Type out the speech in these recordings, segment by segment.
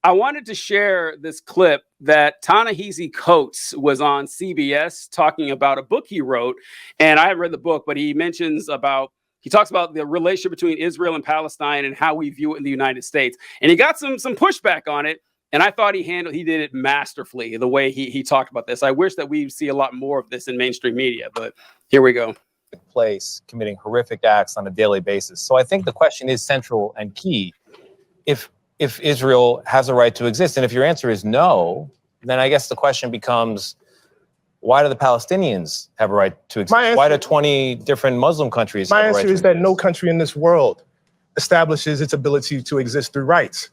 I wanted to share this clip that Ta-Nehisi Coates was on CBS talking about a book he wrote. And I haven't read the book, but he talks about the relationship between Israel and Palestine and how we view it in the United States. And he got some pushback on it. And I thought he did it masterfully, the way he talked about this. I wish that we see a lot more of this in mainstream media, but here we go. Place committing horrific acts on a daily basis. So I think the question is central and key. If Israel has a right to exist, and if your answer is no, then I guess the question becomes, why do the Palestinians have a right to exist? Why do 20 different Muslim countries have a right to exist? My answer is that no country in this world establishes its ability to exist through rights.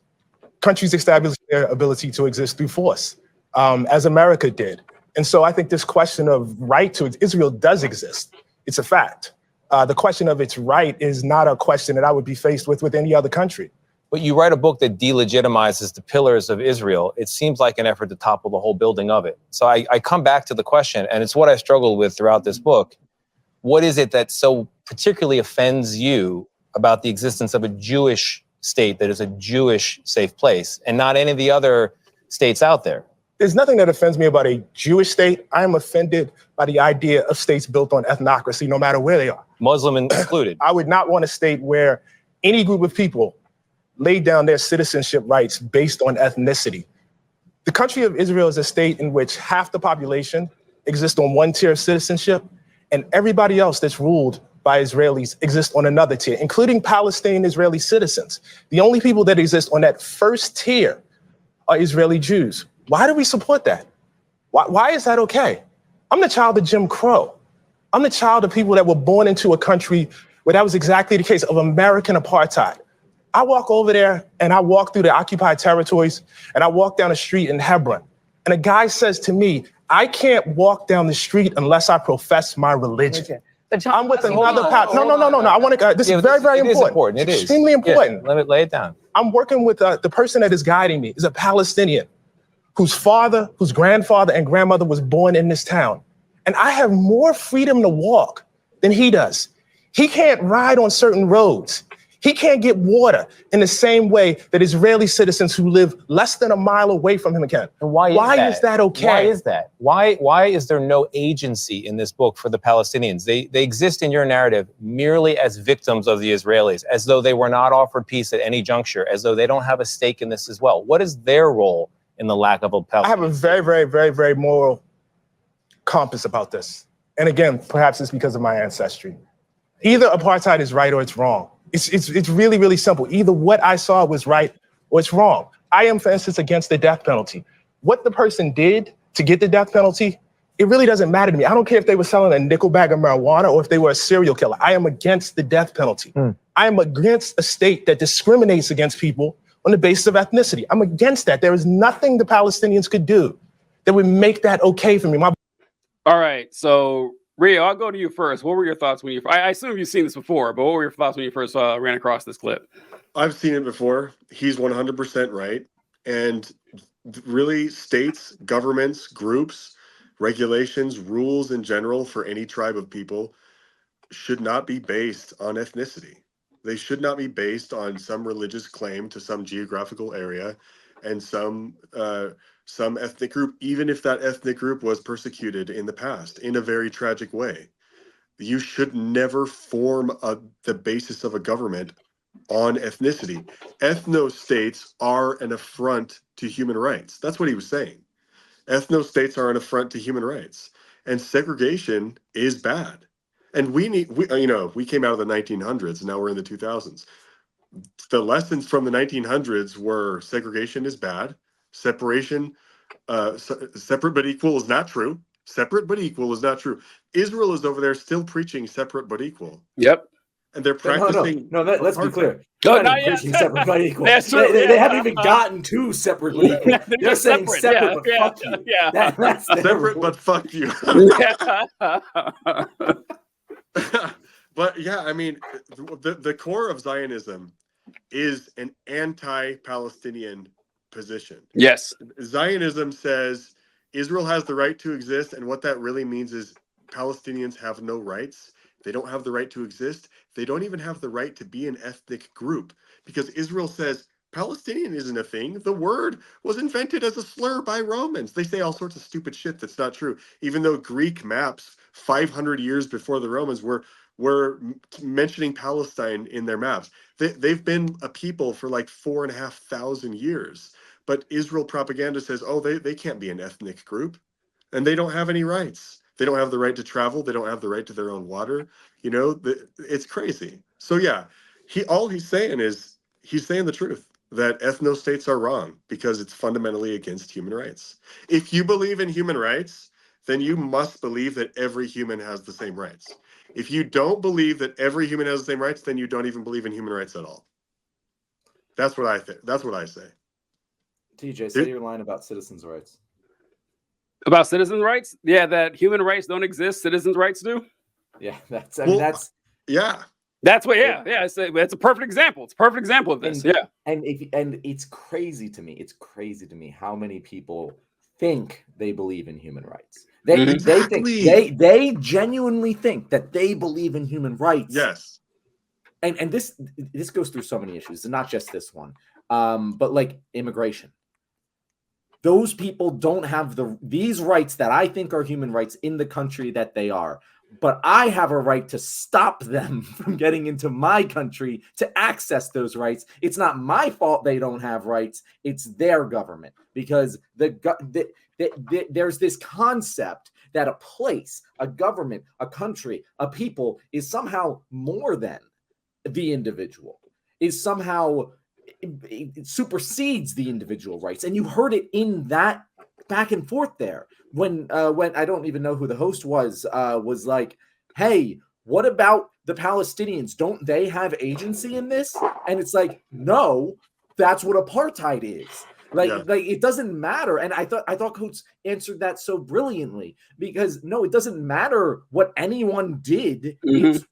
Countries establish their ability to exist through force, as America did. And so I think this question of right to Israel does exist. It's a fact. The question of its right is not a question that I would be faced with any other country. But you write a book that delegitimizes the pillars of Israel. It seems like an effort to topple the whole building of it. So I come back to the question, and it's what I struggled with throughout this book. What is it that so particularly offends you about the existence of a Jewish state that is a Jewish safe place and not any of the other states out there? There's nothing that offends me about a Jewish state. I am offended by the idea of states built on ethnocracy, no matter where they are. Muslim included. I would not want a state where any group of people laid down their citizenship rights based on ethnicity. The country of Israel is a state in which half the population exists on one tier of citizenship, and everybody else that's ruled by Israelis exists on another tier, including Palestinian Israeli citizens. The only people that exist on that first tier are Israeli Jews. Why do we support that? Why is that okay? I'm the child of Jim Crow. I'm the child of people that were born into a country where that was exactly the case, of American apartheid. I walk over there and I walk through the occupied territories and I walk down the street in Hebron. And a guy says to me, I can't walk down the street unless I profess my religion. Okay. I'm with another pastor. No. I want to. This is very, very important. It is extremely important. Yeah, let me lay it down. I'm working with the person that is guiding me is a Palestinian whose father, whose grandfather and grandmother was born in this town. And I have more freedom to walk than he does. He can't ride on certain roads. He can't get water in the same way that Israeli citizens who live less than a mile away from him can. And why is that okay? Why is that? Why is there no agency in this book for the Palestinians? They exist in your narrative merely as victims of the Israelis, as though they were not offered peace at any juncture, as though they don't have a stake in this as well. What is their role in the lack of a Palestinian? I have a very, very, very, very moral compass about this. And again, perhaps it's because of my ancestry. Either apartheid is right or it's wrong. It's really, really simple. Either what I saw was right or it's wrong. I am, for instance, against the death penalty. What the person did to get the death penalty, it really doesn't matter to me. I don't care if they were selling a nickel bag of marijuana or if they were a serial killer. I am against the death penalty. I am against a state that discriminates against people on the basis of ethnicity. I'm against that. There is nothing the Palestinians could do that would make that okay for me. All right, so Rio, I'll go to you first. What were your thoughts when I assume you've seen this before, but what were your thoughts when you first ran across this clip? I've seen it before. He's 100% right. And really, states, governments, groups, regulations, rules in general for any tribe of people should not be based on ethnicity. They should not be based on some religious claim to some geographical area and some ethnic group, even if that ethnic group was persecuted in the past in a very tragic way. You should never form the basis of a government on ethnicity. Ethno-states are an affront to human rights. That's what he was saying. Ethno-states are an affront to human rights. And segregation is bad. And we came out of the 1900s, and now we're in the 2000s. The lessons from the 1900s were segregation is bad. Separation, separate but equal is not true. Separate but equal is not true. Israel is over there still preaching separate but equal. Yep. And they're practicing. No, let's be clear. No, not yet. Separate but equal. They haven't even gotten to separate but equal. They're saying separate but fuck you. Yeah. That's separate but fuck you. But yeah, I mean, the core of Zionism is an anti-Palestinian position. Yes. Zionism says Israel has the right to exist, and what that really means is Palestinians have no rights. They don't have the right to exist. They don't even have the right to be an ethnic group, because Israel says Palestinian isn't a thing. The word was invented as a slur by Romans. They say all sorts of stupid shit that's not true, even though Greek maps 500 years before the Romans were mentioning Palestine in their maps. They've been a people for like 4,500 years. But Israel propaganda says, oh, they can't be an ethnic group. And they don't have any rights. They don't have the right to travel. They don't have the right to their own water. It's crazy. So yeah, all he's saying is he's saying the truth that ethno-states are wrong because it's fundamentally against human rights. If you believe in human rights, then you must believe that every human has the same rights. If you don't believe that every human has the same rights, then you don't even believe in human rights at all. That's what I think. That's what I say. TJ, say your line about citizens' rights. About citizens' rights? Yeah, that human rights don't exist, citizens' rights do. Yeah, that's yeah. That's what. Yeah. It's a perfect example. It's a perfect example of this. And it's crazy to me. It's crazy to me how many people think they believe in human rights. They think they genuinely think that they believe in human rights. Yes. And this goes through so many issues, and not just this one. But like immigration. Those people don't have these rights that I think are human rights in the country that they are. But I have a right to stop them from getting into my country to access those rights. It's not my fault they don't have rights. It's their government, because there's this concept that a place, a government, a country, a people is somehow more than the individual, is somehow it supersedes the individual rights. And you heard it in that back and forth there when I don't even know who the host was like, hey, what about the Palestinians? Don't they have agency in this? And it's like, no, that's what apartheid is. Like it doesn't matter. And I thought Coates answered that so brilliantly, because no, it doesn't matter what anyone did. It's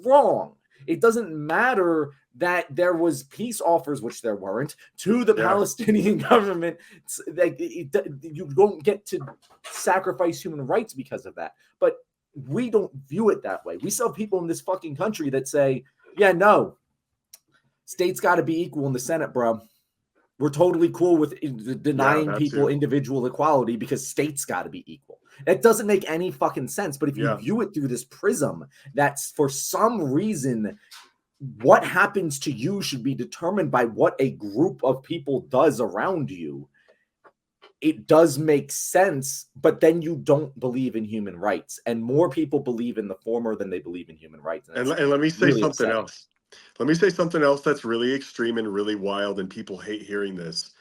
wrong. It doesn't matter that there was peace offers, which there weren't, to the Palestinian government. You don't get to sacrifice human rights because of that. But we don't view it that way. We still have people in this fucking country that say, yeah, no, states got to be equal in the Senate, bro. We're totally cool with denying people individual equality because states got to be equal. That doesn't make any fucking sense. But if you view it through this prism, that's for some reason, what happens to you should be determined by what a group of people does around you. It does make sense, but then you don't believe in human rights. And more people believe in the former than they believe in human rights. And let me say really something else. Let me say something else that's really extreme and really wild, and people hate hearing this.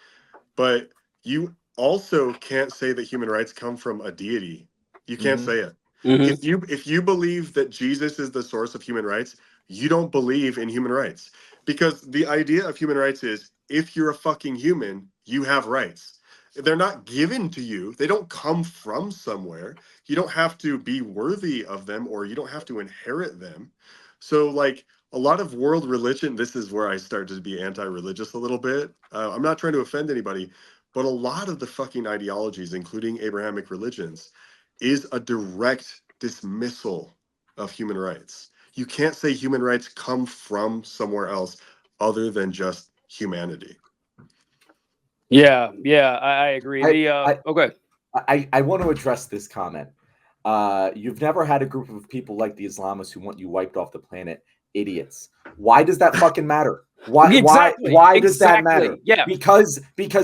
But you also can't say that human rights come from a deity. You can't say it. If you believe that Jesus is the source of human rights, you don't believe in human rights. Because the idea of human rights is, if you're a fucking human, you have rights. They're not given to you. They don't come from somewhere. You don't have to be worthy of them, or you don't have to inherit them. So like a lot of world religion, this is where I start to be anti-religious a little bit. I'm not trying to offend anybody, but a lot of the fucking ideologies, including Abrahamic religions, is a direct dismissal of human rights. You can't say human rights come from somewhere else other than just humanity. Yeah, I agree. Okay. I want to address this comment. You've never had a group of people like the Islamists who want you wiped off the planet. Idiots. Why does that fucking matter? Why does that matter? Yeah. Because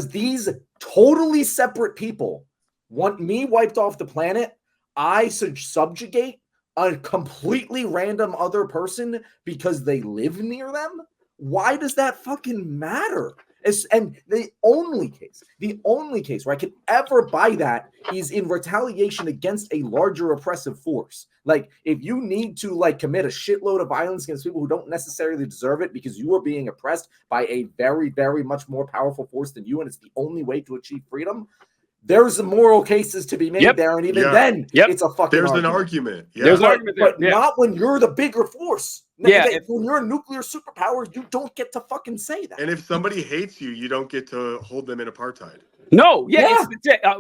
these totally separate people want me wiped off the planet. I subjugate a completely random other person because they live near them. Why does that fucking matter? And the only case where I could ever buy that is in retaliation against a larger oppressive force. Like, if you need to commit a shitload of violence against people who don't necessarily deserve it because you are being oppressed by a very, very much more powerful force than you, and it's the only way to achieve freedom, there's moral cases to be made there, and even then, it's a fucking There's argument. an argument. Yeah. There's an argument there. But not when you're the bigger force. Yeah. When you're a nuclear superpower, you don't get to fucking say that. And if somebody hates you, you don't get to hold them in apartheid. No,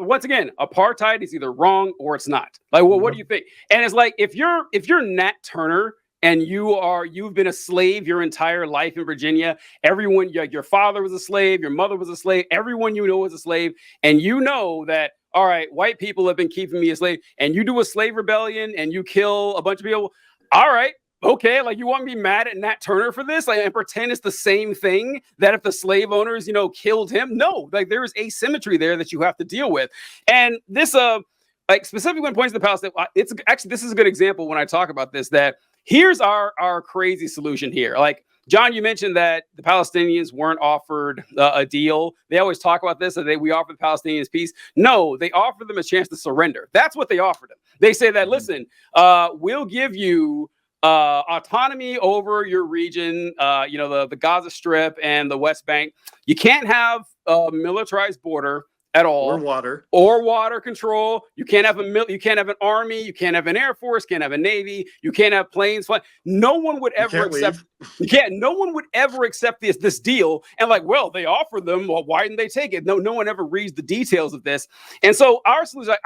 once again, apartheid is either wrong or it's not. Like, well, what do you think? And it's like, if you're Nat Turner and you've been a slave your entire life in Virginia. Everyone, your father was a slave, your mother was a slave, everyone you know was a slave, and you know that, all right, white people have been keeping me a slave, and you do a slave rebellion and you kill a bunch of people. All right, okay, like you want me mad at Nat Turner for this, like, and pretend it's the same thing that if the slave owners, killed him? No, like there is asymmetry there that you have to deal with, and this, like specifically when it points to the Palestine, it's actually, this is a good example when I talk about this. That here's our crazy solution here, like. John, you mentioned that the Palestinians weren't offered a deal. They always talk about this, that we offer the Palestinians peace. No, they offered them a chance to surrender. That's what they offered them. They say that, listen, we'll give you autonomy over your region, the Gaza Strip and the West Bank. You can't have a militarized border at all, or water control. You can't have you can't have an army, you can't have an air force, can't have a navy, you can't have planes flying. No one would ever accept. No one would ever accept this deal. And like, well, they offered them. Well, why didn't they take it? No one ever reads the details of this. And so our solution,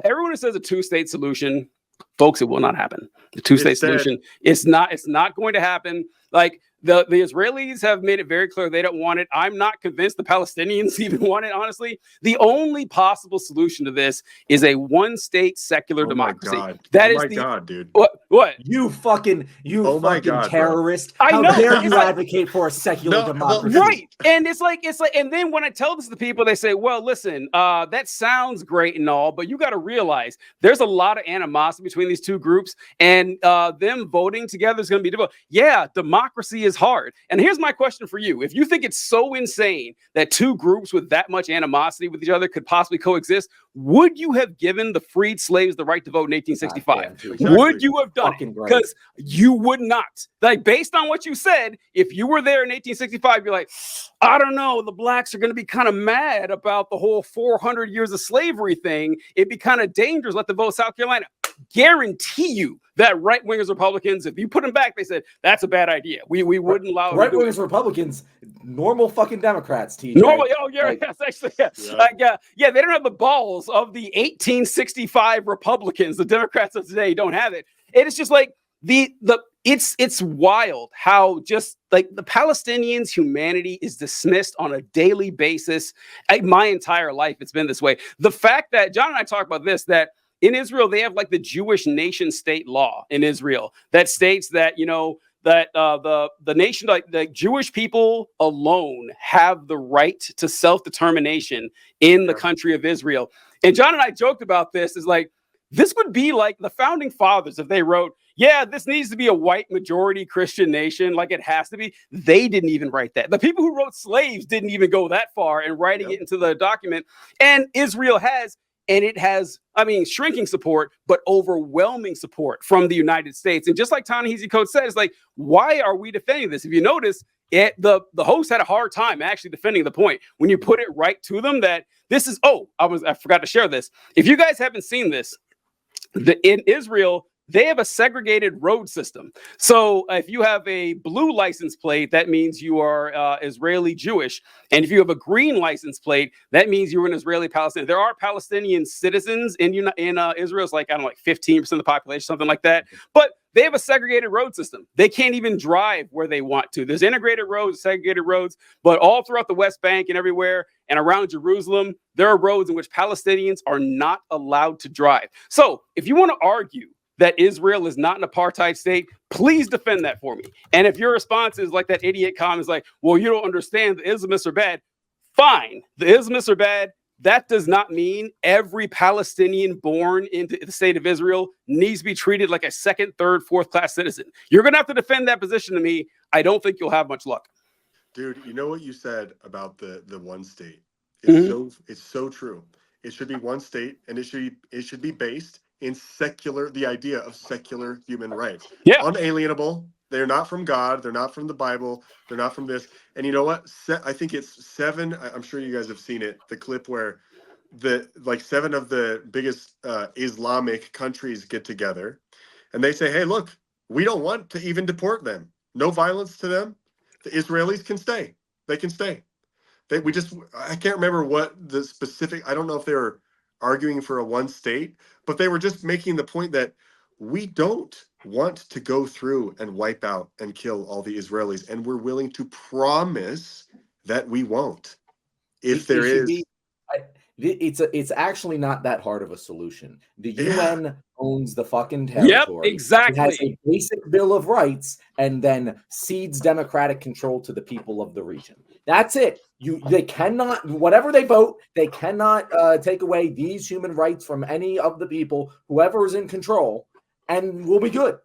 everyone who says a two-state solution, folks, it will not happen. The two-state solution, it's not going to happen. Like the Israelis have made it very clear they don't want it. I'm not convinced the Palestinians even want it, honestly. The only possible solution to this is a one-state secular democracy. That is God, dude. What? You fucking terrorist. Bro. How dare you advocate for a secular democracy? Right. And it's like, and then when I tell this to people, they say, well, listen, that sounds great and all, but you got to realize there's a lot of animosity between these two groups, and them voting together is going to be difficult. Yeah, democracy is hard. And here's my question for you. If you think it's so insane that two groups with that much animosity with each other could possibly coexist, would you have given the freed slaves the right to vote in 1865? Exactly. Would you have done it? Because you would not. Like, based on what you said, if you were there in 1865, you're like, I don't know, the blacks are going to be kind of mad about the whole 400 years of slavery thing. It'd be kind of dangerous. Let them vote South Carolina. Guarantee you that right-wingers Republicans, if you put them back, they said that's a bad idea. We wouldn't allow right-wingers Republicans, normal fucking Democrats. TJ. Normal, yes, actually, yeah. They don't have the balls of the 1865 Republicans. The Democrats of today don't have it. And it's just like it's wild how just like the Palestinians' humanity is dismissed on a daily basis. My entire life, it's been this way. The fact that John and I talk about this, that in Israel, they have like the Jewish nation state law in Israel that states that, that the nation, like the Jewish people alone have the right to self-determination in the country of Israel. And John and I joked about this, is like, this would be like the founding fathers if they wrote, yeah, this needs to be a white majority Christian nation, like it has to be. They didn't even write that. The people who wrote slaves didn't even go that far in writing it into the document. And Israel has. And it has, shrinking support, but overwhelming support from the United States. And just like Ta-Nehisi Coates said, it's like, why are we defending this? If you notice, the host had a hard time actually defending the point when you put it right to them that this is, I forgot to share this. If you guys haven't seen this, in Israel, they have a segregated road system. So if you have a blue license plate, that means you are Israeli Jewish. And if you have a green license plate, that means you're an Israeli Palestinian. There are Palestinian citizens in Israel. It's like, I don't know, like 15% of the population, something like that. But they have a segregated road system. They can't even drive where they want to. There's integrated roads, segregated roads, but all throughout the West Bank and everywhere and around Jerusalem, there are roads in which Palestinians are not allowed to drive. So if you want to argue that Israel is not an apartheid state, please defend that for me. And if your response is like that idiot comment is like, well, you don't understand, the Islamists are bad. Fine, the Islamists are bad. That does not mean every Palestinian born into the state of Israel needs to be treated like a second, third, fourth class citizen. You're going to have to defend that position to me. I don't think you'll have much luck. Dude, you know what you said about the one state? It's so true. It should be one state, and it should be based in the idea of secular human rights. Yeah. Unalienable. They're not from God. They're not from the Bible. They're not from this. And you know what? I think it's 7. I'm sure you guys have seen it. The clip where 7 of the biggest Islamic countries get together and they say, hey, look, we don't want to even deport them. No violence to them. The Israelis can stay. They can stay. I can't remember what the specific, I don't know if they were arguing for a one state, but they were just making the point that we don't want to go through and wipe out and kill all the Israelis, and we're willing to promise that we won't. If there is, it's actually not that hard of a solution. The Yeah. UN owns the fucking Yep, territory. exactly. It has a basic Bill of Rights and then cedes democratic control to the people of the region. That's it. They cannot, whatever they vote, they cannot take away these human rights from any of the people, whoever is in control, and we'll be good.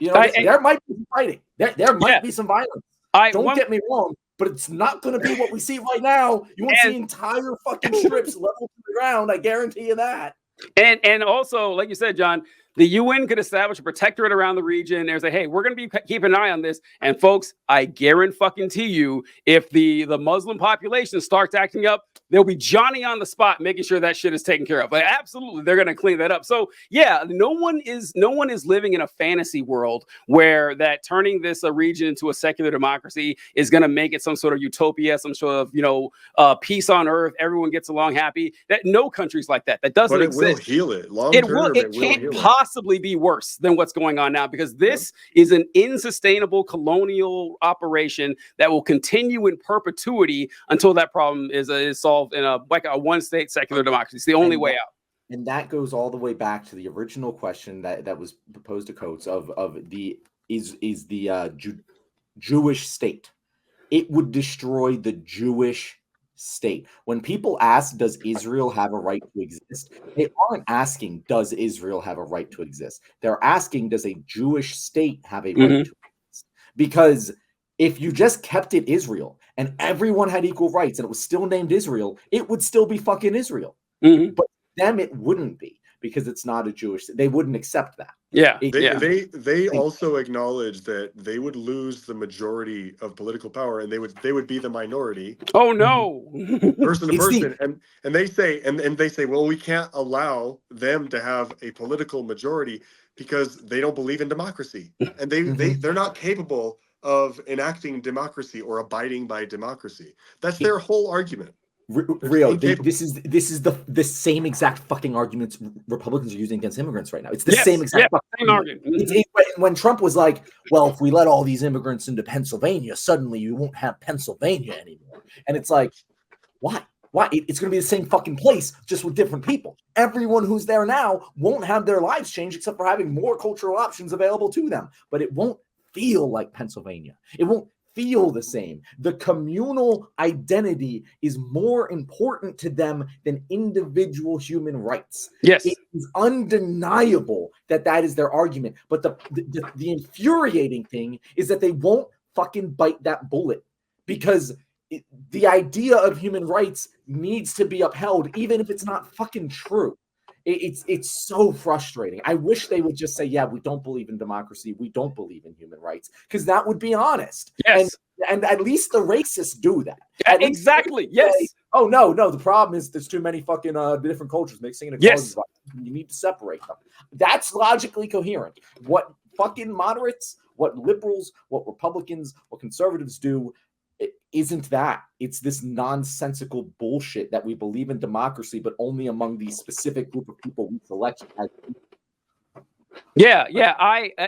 You know, there might be fighting. There might be some violence. Don't get me wrong, but it's not going to be what we see right now. You won't see entire fucking strips level to the ground. I guarantee you that. And also, like you said, John, the UN could establish a protectorate around the region. There's a, hey, we're going to be keeping an eye on this. And folks, I guarantee you, if the Muslim population starts acting up, there'll be Johnny on the spot making sure that shit is taken care of. Like, absolutely, they're going to clean that up. So yeah, no one is living in a fantasy world where that turning this region into a secular democracy is going to make it some sort of utopia, some sort of peace on earth. Everyone gets along happy. That no country's like that. That doesn't exist. It will heal it. Long term, it can't possibly be worse than what's going on now, because this is an unsustainable colonial operation that will continue in perpetuity until that problem is solved in a one-state secular democracy. It's the only way out. And that goes all the way back to the original question that was proposed to Coates of the Jewish state. It would destroy the Jewish state. When people ask, does Israel have a right to exist? They aren't asking, does Israel have a right to exist? They're asking, does a Jewish state have a right to exist? Because if you just kept it Israel and everyone had equal rights and it was still named Israel, it would still be fucking Israel. But them, it wouldn't be, because it's not a Jewish. They wouldn't accept that. Yeah. They also acknowledge that they would lose the majority of political power, and they would be the minority. Oh no. Person to person. And they say, well, we can't allow them to have a political majority because they don't believe in democracy. And they're not capable of enacting democracy or abiding by democracy. That's their whole argument. Real. This is the same exact fucking arguments Republicans are using against immigrants right now. It's the same exact same argument. When Trump was like, well, if we let all these immigrants into Pennsylvania, suddenly you won't have Pennsylvania anymore. And it's like, why? Why? It's going to be the same fucking place, just with different people. Everyone who's there now won't have their lives changed except for having more cultural options available to them. But it won't feel like Pennsylvania. It won't feel the same. The communal identity is more important to them than individual human rights. Yes. It is undeniable that is their argument. But the infuriating thing is that they won't fucking bite that bullet, because the idea of human rights needs to be upheld, even if it's not fucking true. It's so frustrating. I wish they would just say, yeah, we don't believe in democracy. We don't believe in human rights, because that would be honest. Yes. And at least the racists do that. Exactly. Yes. Say, oh, no. The problem is there's too many fucking different cultures mixing in. Yes. You need to separate them. That's logically coherent. What fucking moderates, what liberals, what Republicans, what conservatives do, it isn't that. It's this nonsensical bullshit that we believe in democracy, but only among the specific group of people we select. Yeah.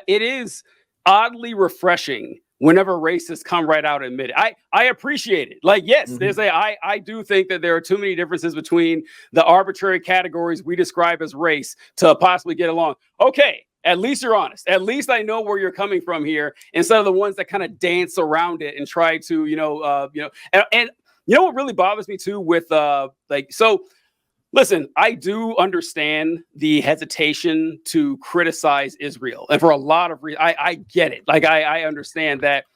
It is oddly refreshing whenever racists come right out and admit it. I appreciate it. Like, yes, I do think that there are too many differences between the arbitrary categories we describe as race to possibly get along. Okay. At least you're honest. At least I know where you're coming from here, instead of the ones that kind of dance around it and try to, and you know what really bothers me too with listen, I do understand the hesitation to criticize Israel, and for a lot of reasons, I get it. Like I understand that,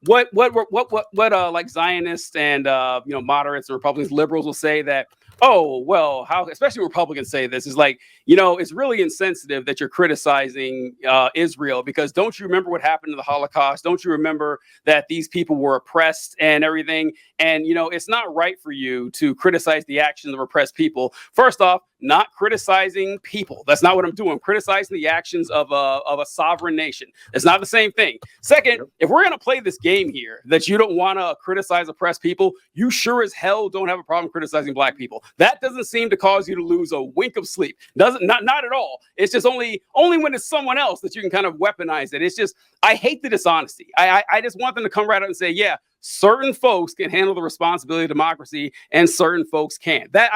what like Zionists and moderates and Republicans, liberals will say that, oh, well, how, especially Republicans say this, is like, it's really insensitive that you're criticizing Israel, because don't you remember what happened in the Holocaust? Don't you remember that these people were oppressed and everything? And, it's not right for you to criticize the actions of oppressed people. First off, not criticizing people. That's not what I'm doing. I'm criticizing the actions of a sovereign nation. It's not the same thing. Second, if we're going to play this game here that you don't want to criticize oppressed people, you sure as hell don't have a problem criticizing black people. That doesn't seem to cause you to lose a wink of sleep. Not at all. It's just only when it's someone else that you can kind of weaponize it. It's just, I hate the dishonesty. I just want them to come right out and say, yeah, certain folks can handle the responsibility of democracy and certain folks can't. That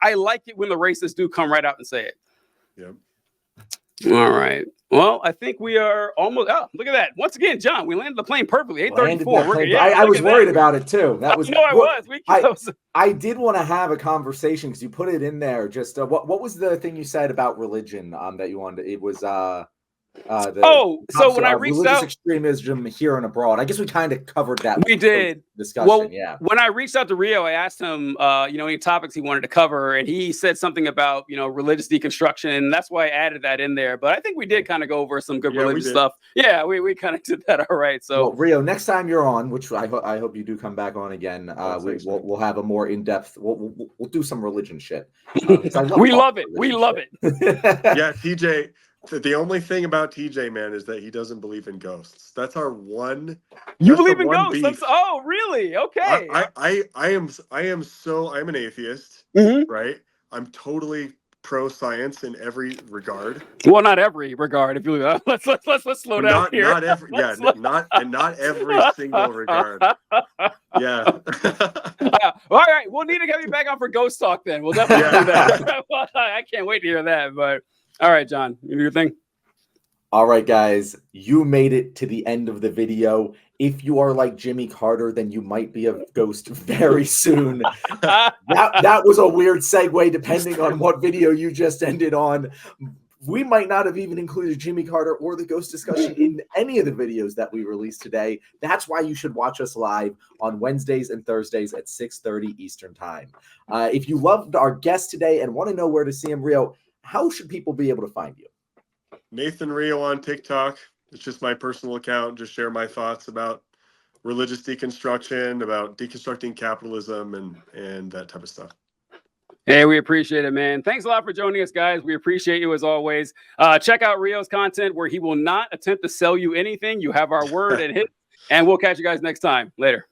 I like it when the racists do come right out and say it. Yep. All right. Well, I think we are almost. Oh, look at that! Once again, John, we landed the plane perfectly. 8:34. I was worried about it too. That was. I was. I did want to have a conversation because you put it in there. Just what was the thing you said about religion? That you wanted. It was so when I reached out, extremism here and abroad. I guess we kind of covered that. We did discussion. Well, yeah. When I reached out to Rio, I asked him, any topics he wanted to cover, and he said something about religious deconstruction, and that's why I added that in there. But I think we did kind of go over some good religious stuff. Yeah, we kind of did that all right. So Rio, next time you're on, which I hope you do come back on again, we'll have a more in depth. We'll do some religion shit. We love it. We love it. Yeah, TJ. The only thing about TJ, man, is that he doesn't believe in ghosts. That's our one. You believe in ghosts? Oh, really? Okay. I'm an atheist, right? I'm totally pro science in every regard. Well, not every regard. If you let's slow down here. Not every, not every single regard. Yeah. All right, we'll need to get you back on for ghost talk then. We'll definitely do that. I can't wait to hear that, but. All right, John, you do your thing. All right, guys, you made it to the end of the video. If you are like Jimmy Carter, then you might be a ghost very soon. that was a weird segue, depending on what video you just ended on. We might not have even included Jimmy Carter or the ghost discussion in any of the videos that we released today. That's why you should watch us live on Wednesdays and Thursdays at 6:30 Eastern Time. If you loved our guest today and want to know where to see him, Rio, how should people be able to find you? Nathan Rio on TikTok. It's just my personal account. Just share my thoughts about religious deconstruction, about deconstructing capitalism, and that type of stuff. Hey, we appreciate it, man. Thanks a lot for joining us, guys. We appreciate you as always. Check out Rio's content where he will not attempt to sell you anything. You have our word and hit, and we'll catch you guys next time. Later.